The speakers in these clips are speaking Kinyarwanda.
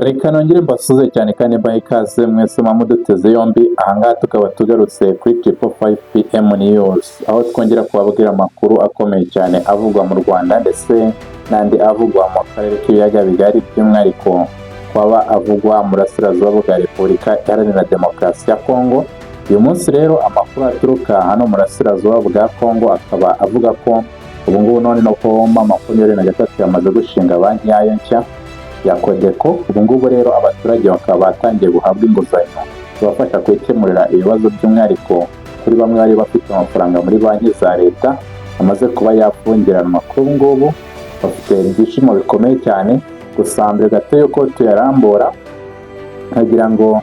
Reka nongere mbasuze cyane kandi mbahe ikaze mwese muduteze yombi. Ahangaha tukaba tugarutse kuri Triple 5pm News, aho twongera kubabwira amakuru akomeye cyane avugwa mu Rwanda ndetse n'andi avugwa mu karere k'ibiyaga bigari, by'umwihariko kwaba avugwa mu burasirazuba bwa Repubulika Iharanira Demokarasi ya Kongo. Uyu munsi rero amakuru aturuka hano mu burasirazuba bwa Kongo akaba avuga ko ubu ngubu none no ko M23 yamaze gushinga banki yayo nshya ya Codeco. Ubu ngubu rero abaturage bakaba batangiye guhabwa inguzanyo zibafasha kwikemurira ibibazo, by'umwihariko kuri bamwe bari bafite amafaranga muri banki za leta amaze kuba yafungiranwa. Kuri ubu ngubu bafite ibyishimo bikomeye cyane. Gusa mbere gato yuko tuyarambura, nkagira ngo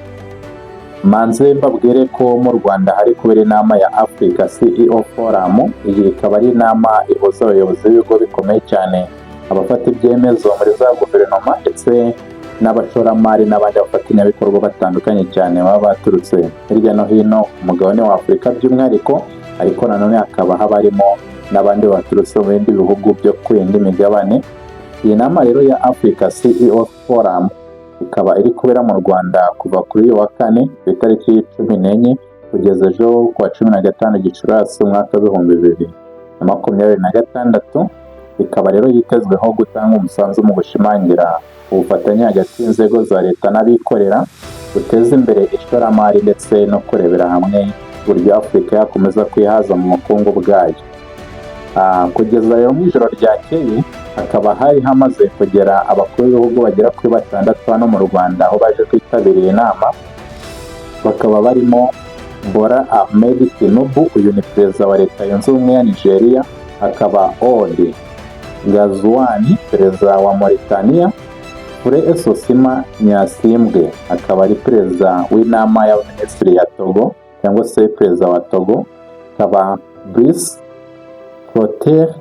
manze mbabwire ko mu Rwanda hari kubera inama ya Africa CEO Forum. Iyi ikaba ari inama ihuza abayobozi b'ibigo bikomeye cyane, abafata ibyemezo muri za guverinoma ndetse n'abashoramari n'abandi bafatanyabikorwa batandukanye cyane baba baturutse hirya no hino ku mugabane wa Afurika by'umwihariko, ariko nanone hakaba haba harimo n'abandi baturutse mu bindi bihugu byo ku yindi migabane. Iyi nama rero ya Africa CEO Forum ikaba iri kubera mu Rwanda kuva kuri uyu wa kane ku itariki 14 kugeza ejo kuwa 15 Gicurasi umwaka w'2026. Ikaba rero yitezweho gutanga umusanzu mu gushimangira ubufatanye hagati y'inzego za leta n'abikorera, guteza imbere ishoramari ndetse no kurebera hamwe uburyo Afurika yakomeza kwihaza mu bukungu bwayo. Kugeza rero mu ijoro ryakeye hakaba hari hamaze kugera abakuru b'ibihugu bagera kuri 6 hano mu Rwanda, aho baje kwitabira iyi nama. Bakaba barimo Bola Ahmed Tinubu, uyu ni perezida wa leta yunze ubumwe ya Nigeria, hakaba Ode Gazwani, perezida wa Mauritania, Fure Esosima Nyasimbwe akaba ari perezida w'inama y'abaminisitiri ya Togo cyangwa se perezida wa Togo, akaba Brice Clotaire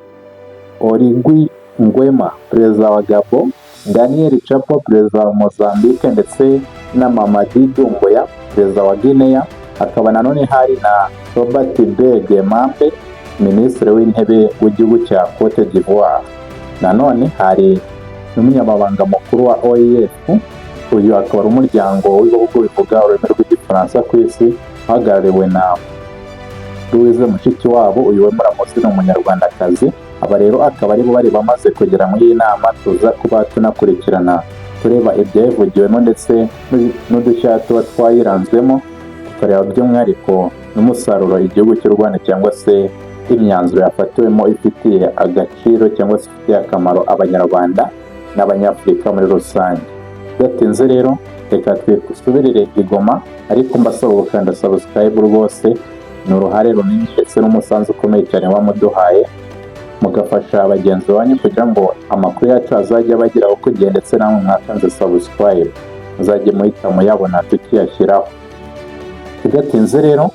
Oligui Nguema, perezida wa Gabon, Daniel Chapo, perezida wa Mozambique, ndetse na Mamadi Doumbouya, perezida wa Guinea. Hakaba nanone hari na Robert Bege Mambe, minisitiri w'intebe w'igihugu cya Cote d'Ivoire. Nanone hari n'umunyamabanga mukuru wa OIF, uyu akaba ari umuryango w'ibihugu bivuga ururimi rw'igifaransa ku isi, uhagarariwe na Louise Mushikiwabo. Uyu we muramuzi ni umunyarwandakazi. Aba rero akaba aribo bari bamaze kugera muri iyi nama, tuza kuba tunakurikirana tureba ibyayivugiwemo ndetse n'udushya tuba twayiranzwemo, tukareba by'umwihariko n'umusaruro igihugu cy'u Rwanda cyangwa se imyanzuro yafatiwemo ifitiye agaciro cyangwa se ifitiye akamaro abanyarwanda n'abanyafurika muri rusange. Bidatinze rero reka twisubirire i Goma, ariko mbasaba gukanda subscribe rwose. Ni uruhare runini ndetse n'umusanzu ukomeye cyane wamuduhaye, mugafasha bagenzi banyu kugira ngo amakuru yacu azajya bageraho ku gihe, ndetse namwe mwakanze subscribe muzajye muhita muyabona tukiyashyiraho. Bidatinze rero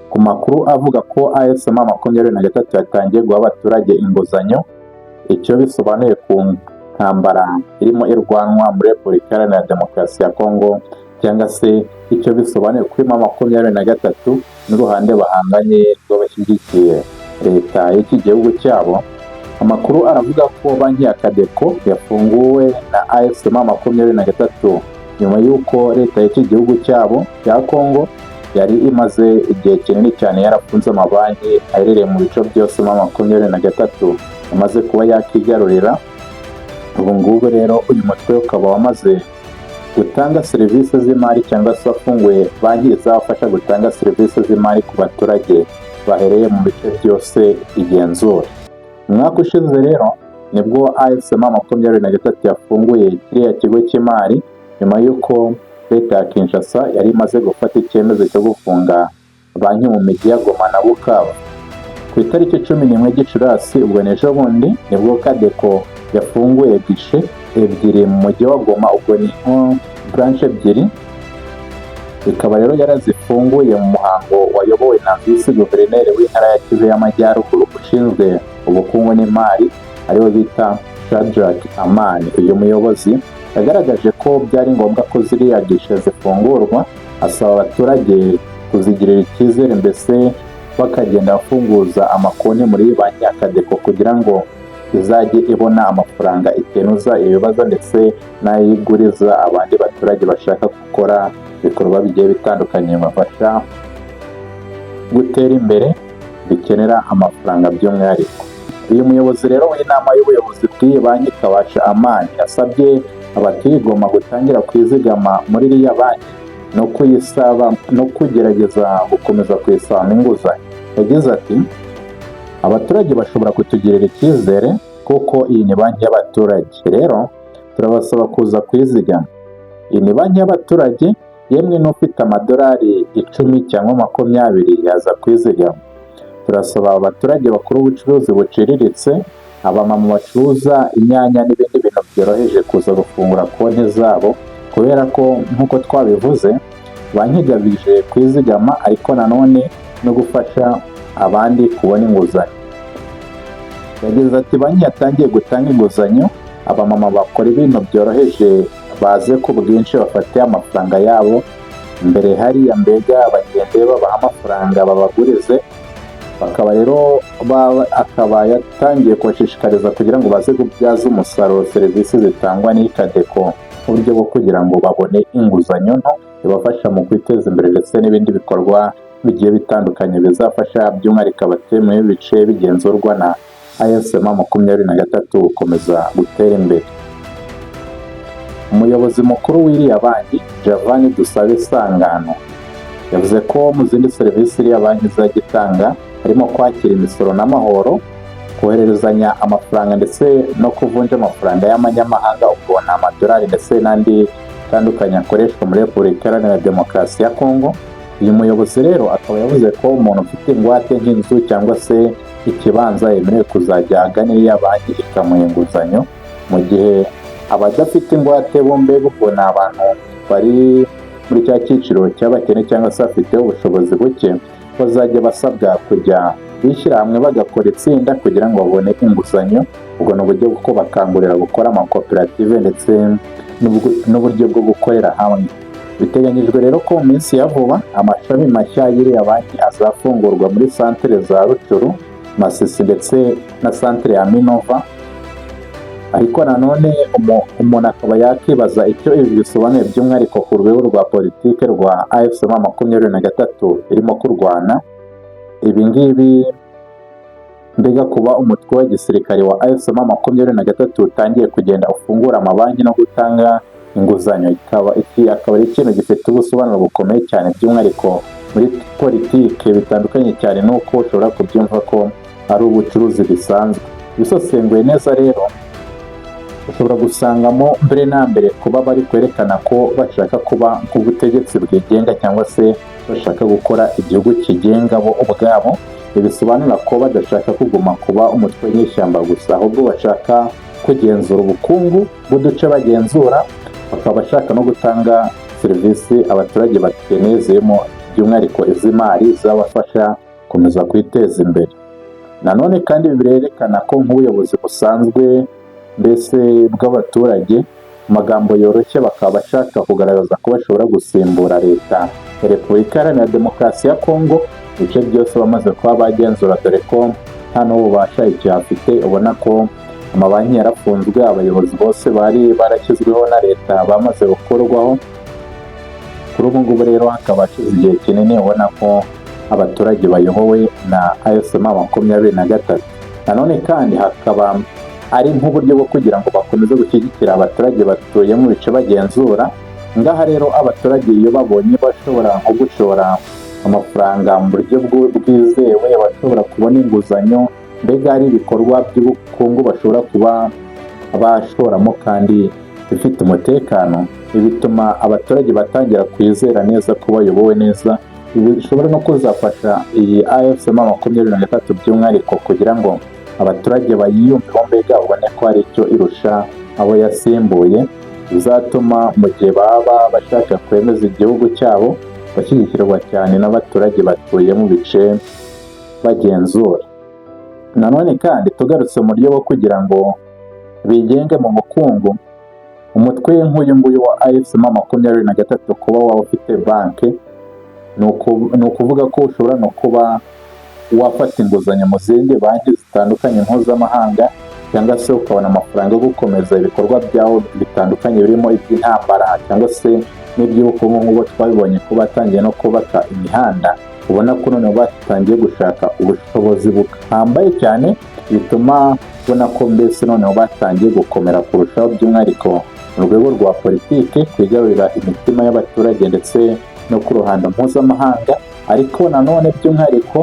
ku makuru avuga ko AFC M23 yatangiye guha abaturage inguzanyo, icyo bisobanuye ku ntambara irimo irwanwa muri Repubulika Iharanira Demokarasi ya Kongo, cyangwa se icyo bisobanuye kuri M23 n'uruhande bahanganye rw'abashyigikiye leta y'iki gihugu cyabo. Amakuru aravuga ko banki ya Codeco yafunguwe na AFC M23 nyuma y'uko leta y'iki gihugu cyabo cya Kongo yari imaze igihe kinini cyane yarafunze amabanki aherereye mu bice byose M23 amaze kuba yakigarurira. Ubu ngubu rero uyu mutwe ukaba wamaze gutanga serivisi z'imari, cyangwa se wafunguye banki izabafasha gutanga serivisi z'imari ku baturage bahereye mu bice byose igenzura. Umwaka ushize rero nibwo AFC M23 yafunguye kiriya kigo cy'imari, nyuma y'uko leta ya Kinshasa yari imaze gufata icyemezo cyo gufunga banki mu mijyi ya Goma na Bukavu. Ku itariki 11 Gicurasi, ubwo n'ejo bundi, nibwo Codeco yafunguye gishe ebyiri mu mujyi wa Goma, ubwo ni branche ebyiri. Ikaba rero yarazifunguye mu muhango wayobowe na Vice Guverineri w'intara ya Kivu y'Amajyaruguru ushinzwe ubukungu n'imari, ariwe bita Shadrack Amani. Uyu muyobozi yagaragaje ko byari ngombwa ko ziriya gishe zifungurwa, asaba abaturage kuzigirira icyizere, mbese bakagenda bafunguza amakonti muri banki ya Codeco kugira ngo izajye ibona amafaranga ikenuza ibibazo ndetse n'ayiguriza abandi baturage bashaka gukora ibikorwa bigiye bitandukanye bafasha gutera imbere bikenera amafaranga by'umwihariko. Uyu muyobozi rero w'inama y'ubuyobozi bw'iyi banki Kabasha Amani yasabye abatuye Goma gutangira kwizigama muri iriya banki no kuyisaba no kugerageza gukomeza kuyisaba inguzanyo. Yagize ati abaturage bashobora kutugirira icyizere kuko iyi ni banki y'abaturage, rero turabasaba kuza kwizigama. Iyi ni banki y'abaturage, yemwe n'ufite amadolari 10 cyangwa 20 yaza kwizigama. Turasaba abaturage bakora ubucuruzi buciriritse, abamama bacuruza inyanya n'ibindi bintu byoroheje kuza gufungura konti zabo, kubera ko nk'uko twabivuze banki igamije kwizigama ariko nanone no gufasha abandi kubona inguzanyo. Yagize ati banki yatangiye gutanga inguzanyo, abamama bakora ibintu byoroheje baze ku bwinshi bafate amafaranga yabo mbere hariya, mbega bagende babaha amafaranga babagurize. Bakaba rero akaba yatangiye kubashishikariza kugira ngo baze kubyaza umusaruro serivisi zitangwa n'Ikadeko mu buryo bwo kugira ngo babone inguzanyo nto ibafasha mu kwiteza imbere ndetse n'ibindi bikorwa bigiye bitandukanye bizafasha by'umwihariko abatuye mu bice bigenzurwa na AFCM 23 gukomeza gutera imbere. Umuyobozi mukuru w'iriya banki Javani Dusabe Sangano yavuze ko mu zindi serivisi iriya banki izajya itanga harimo kwakira imisoro n'amahoro, kohererezanya amafaranga ndetse no kuvunja amafaranga y'amanyamahanga ukubona amadolari ndetse n'andi atandukanye akoreshwa muri Repubulika Iharanira Demokarasi ya Kongo. Uyu muyobozi rero akaba yavuze ko umuntu ufite ingwate nk'inzu cyangwa se ikibanza yemerewe kuzajya agana iriya banki ikamuha inguzanyo, mu gihe abadafite ingwate bo mbega ubwo ni abantu bari muri cya cyiciro cy'abakene cyangwa se bafite ubushobozi buke, bazajya basabwa kujya bishyira hamwe bagakora itsinda kugira ngo babone inguzanyo. Ubwo ni uburyo bwo bakangurira gukora amakoperative ndetse n'uburyo bwo gukorera hamwe. Biteganyijwe rero ko mu minsi ya vuba amashami mashya y'iriya banki azafungurwa muri santere za Rucuru, Masisi ndetse na santere ya Minova. Ariko nanone umuntu akaba yakibaza icyo ibi bisobanuye by'umwihariko ku rwego rwa politike rwa AFCM 23 irimo kurwana. Ibi ngibi mbega kuba umutwe wa gisirikare wa AFCM 23 utangiye kugenda ufungura amabanki no gutanga inguzanyo, akaba ari ikintu gifite ubusobanuro bukomeye cyane by'umwihariko muri politike bitandukanye cyane n'uko ushobora kubyumva ko ari ubucuruzi bisanzwe. Bisosenguye neza rero ushobora gusangamo mbere na mbere kuba bari kwerekana ko bashaka kuba nk'ubutegetsi bwigenga cyangwa se bashaka gukora igihugu kigenga bo ubwabo. Bisobanura ko badashaka kuguma kuba umutwe w'inyeshyamba gusa, ahubwo bashaka kugenzura ubukungu bw'uduce bagenzura, bakaba bashaka no gutanga serivisi abaturage bakeneye zirimo by'umwihariko iz'imari zabafasha gukomeza kwiteza imbere. Nanone kandi birerekana ko nk'ubuyobozi busanzwe mbese bw'abaturage mu magambo yoroshye bakaba bashaka kugaragaza ko bashobora gusimbura leta ya Repubulika Iharanira Demokarasi ya Kongo. Ibice byose bamaze kuba bagenzura, dore ko nta n'ububasha ikihafite. Ubona ko amabanki yarafunzwe, abayobozi bose bari barashyizweho na leta bamaze gukurwaho. Kuri ubu ngubu rero hakaba hashize igihe kinini ubona ko abaturage bayobowe na AFCM 23. Nanone kandi hakaba ari nk'uburyo bwo kugira ngo bakomeze gushyigikira abaturage batuye mu bice bagenzura. Ngaha rero abaturage iyo babonye bashobora nko gushora amafaranga mu buryo bwizewe, bashobora kubona inguzanyo, mbega ari ibikorwa by'ubukungu bashobora kuba bashoramo kandi bifite umutekano, bituma abaturage batangira kwizera neza ko bayobowe neza. Ibi bishobora no kuzafasha iyi AFCM 23 by'umwihariko kugira ngo abaturage bayiyumvemo, mbega ubone ko hari icyo irusha abo yasimbuye, bizatuma mu gihe baba bashaka kwemeza igihugu cyabo bashyigikirwa cyane n'abaturage batuye mu bice bagenzura. Nanone kandi tugarutse mu buryo bwo kugira ngo bigenge mu bukungu, umutwe nk'uyu nguyu wa AFCM 23 kuba waba ufite banki, ni ukuvuga ko ushobora no kuba wafata inguzanyo mu zindi banki zitandukanye mpuzamahanga, cyangwa se ukabona amafaranga yo gukomeza ibikorwa byawo bitandukanye birimo iby'intambara cyangwa se n'iby'ubukungu nk'uko twabibonye ko batangiye no kubaka imihanda, ubona ko noneho batangiye gushaka ubushobozi buhambaye cyane, bituma ubona ko mbese noneho batangiye gukomera kurushaho, by'umwihariko mu rwego rwa politiki, kwigarurira imitima y'abaturage ndetse no ku ruhando mpuzamahanga, ariko nanone by'umwihariko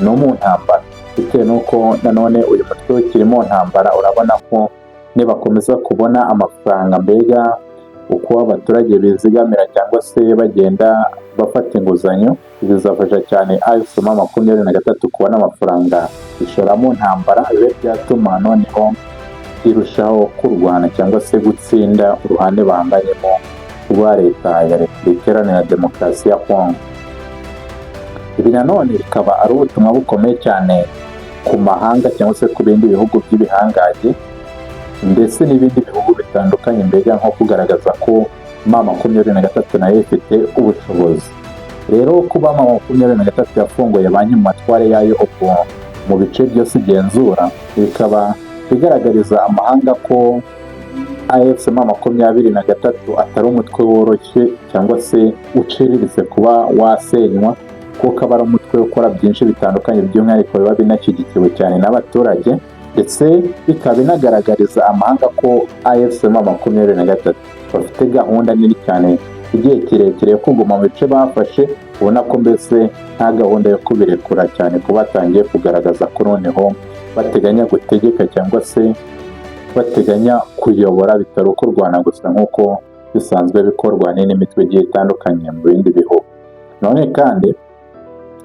no mu ntambara, bitewe n'uko nanone uyu mutwe ukiri mu ntambara. Urabona ko nibakomeza kubona amafaranga, mbega uko abaturage bizigamira cyangwa se bagenda bafata inguzanyo, bizafasha cyane AFC M23 kubona amafaranga ishora mu ntambara, bibe byatuma noneho irushaho kurwana cyangwa se gutsinda uruhande bahanganyemo rwa leta ya Repubulika Iharanira Demokarasi ya Kongo. Ibi nanone bikaba ari ubutumwa bukomeye cyane ku mahanga cyangwa se ku bindi bihugu by'ibihangaje ndetse n'ibindi bihugu bitandukanye, mbega nko kugaragaza ko M23 nayo ifite ubushobozi. Rero kuba M23 yafunguye banki mu matware yayo ubwo mu bice byose igenzura, bikaba bigaragariza amahanga ko AFC M23 atari umutwe woroshye cyangwa se uciriritse kuba wasenywa, kuko aba ari umutwe ukora byinshi bitandukanye, by'umwihariko biba binashyigikiwe cyane n'abaturage, ndetse bikaba binagaragariza amahanga ko AFC M23 bafite gahunda nini cyane igihe kirekire yo kuguma mu bice bafashe, ubona ko mbese nta gahunda yo kubirekura cyane, ko batangiye kugaragaza ko noneho bateganya gutegeka cyangwa se bateganya kuyobora, bitari ukurwana gusa nk'uko bisanzwe bikorwa n'imitwe igiye itandukanye mu bindi bihugu. None kandi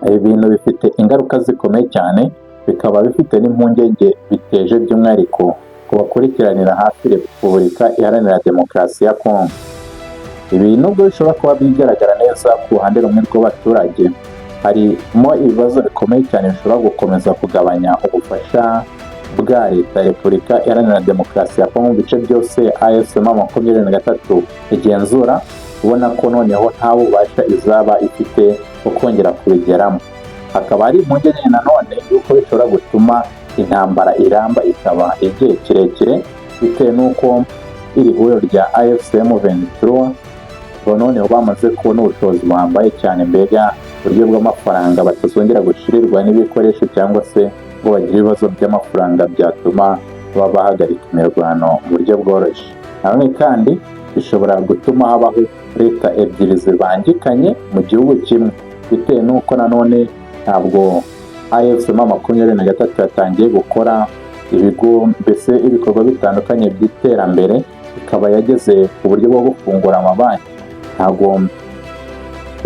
ibi bintu bifite ingaruka zikomeye cyane, bikaba bifite n'impungenge biteje, by'umwihariko ku bakurikiranira hafi Repubulika Iharanira Demokarasi ya Kongo. Ibi nubwo bishobora kuba bigaragara neza ku ruhande rumwe rw'abaturage, harimo ibibazo bikomeye cyane bishobora gukomeza kugabanya ubufasha bwa leta ya Repubulika Iharanira Demokarasi ya Kongo mu bice byose AFC M23 igenzura, ubona ko noneho nta bubasha izaba ifite bwo kongera kubigeramo. Hakaba hari impungenge nanone y'uko bishobora gutuma intambara iramba ikaba igihe kirekire, bitewe n'uko iri huriro rya AFC M23 noneho bamaze kubona ubushobozi buhambaye cyane, mbega uburyo bw'amafaranga batazongera gushirirwa n'ibikoresho cyangwa se ngo bagire ibibazo by'amafaranga byatuma baba bahagarika imirwano mu buryo bworoshye. Nanone kandi bishobora gutuma habaho leta ebyiri zibangikanye mu gihugu kimwe, bitewe n'uko nanone ntabwo AFC M23 yatangiye gukora ibigo, mbese ibikorwa bitandukanye by'iterambere, ikaba yageze ku buryo bwo gufungura amabanki. Ntabwo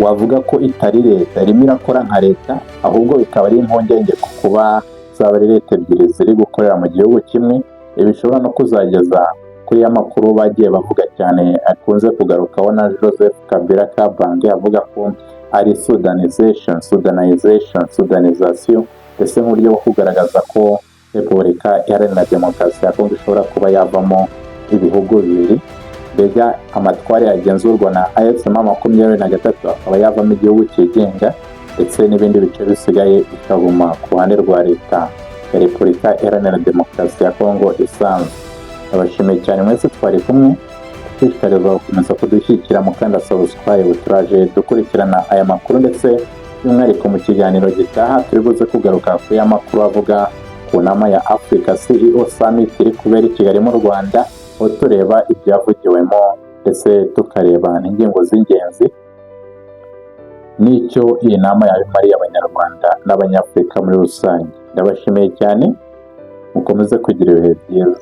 wavuga ko itari leta irimo irakora nka leta, ahubwo bikaba ari impungenge ku kuba zaba ari leta ebyiri ziri gukorera mu gihugu kimwe. Ibi bishobora no kuzageza kuri ya makuru bagiye bavuga cyane, akunze kugarukaho na Joseph Kabila Kabange, avuga ko ari sudanization, ndetse nk'uburyo bwo kugaragaza ko Repubulika Iharanira Demokarasi ya Kongo ishobora kuba yavamo ibihugu bibiri, mbega amatware yagenzurwa na AFC M23 akaba yavamo igihugu cyigenga, ndetse n'ibindi bice bisigaye bikaguma ku ruhande rwa leta ya Repubulika Iharanira Demokarasi ya Kongo isanzwe. Abashimiye cyane mwese twari kumwe, dushishikariza gukomeza kudushyigikira mukanda subscribe, turaje dukurikirana aya makuru, ndetse by'umwihariko mu kiganiro gitaha turi buze kugaruka ku ya makuru avuga ku nama ya Africa CEO Summit iri kubera i Kigali mu Rwanda, aho tureba ibyavugiwemo ndetse tukareba n'ingingo z'ingenzi n'icyo iyi nama yabimariye Abanyarwanda n'Abanyafurika muri rusange. Ndabashimiye cyane, mukomeze kugira ibihe byiza.